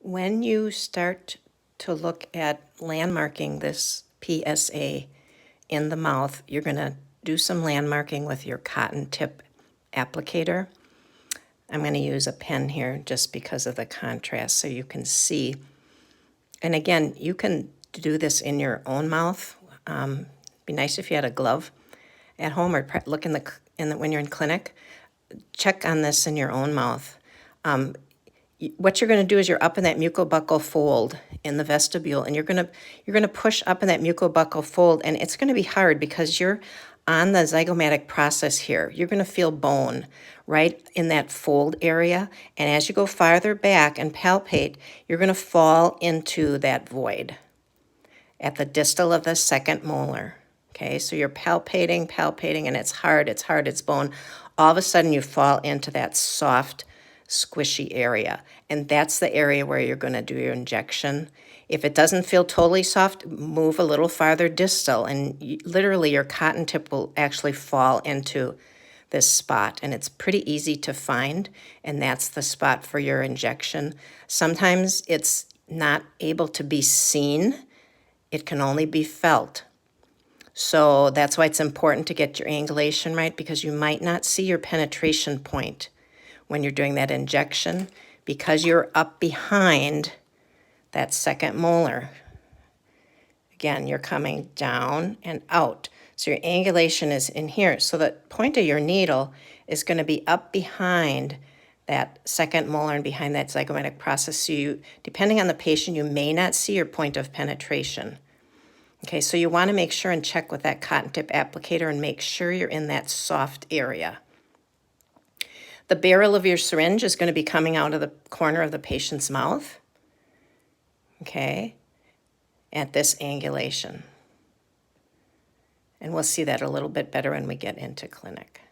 When you start to look at landmarking this PSA in the mouth, you're going to do some landmarking with your cotton tip applicator. I'm going to use a pen here just because of the contrast so you can see. And again, you can do this in your own mouth. Be nice if you had a glove at home or look when you're in clinic. Check on this in your own mouth. What you're going to do is you're up in that mucobuccal fold in the vestibule, and you're going to push up in that mucobuccal fold, and it's going to be hard because you're on the zygomatic process here. You're going to feel bone right in that fold area, and as you go farther back and palpate, you're going to fall into that void at the distal of the second molar. Okay, so you're palpating, and it's hard, it's bone. All of a sudden you fall into that soft, squishy area. And that's the area where you're going to do your injection. If it doesn't feel totally soft, move a little farther distal, and literally your cotton tip will actually fall into this spot, and it's pretty easy to find, and that's the spot for your injection. Sometimes it's not able to be seen. It can only be felt. So that's why it's important to get your angulation right, because you might not see your penetration point when you're doing that injection because you're up behind that second molar. Again, you're coming down and out. So your angulation is in here. So the point of your needle is going to be up behind that second molar and behind that zygomatic process. So you, depending on the patient, you may not see your point of penetration. Okay, so you want to make sure and check with that cotton tip applicator and make sure you're in that soft area. The barrel of your syringe is going to be coming out of the corner of the patient's mouth, okay, at this angulation. And we'll see that a little bit better when we get into clinic.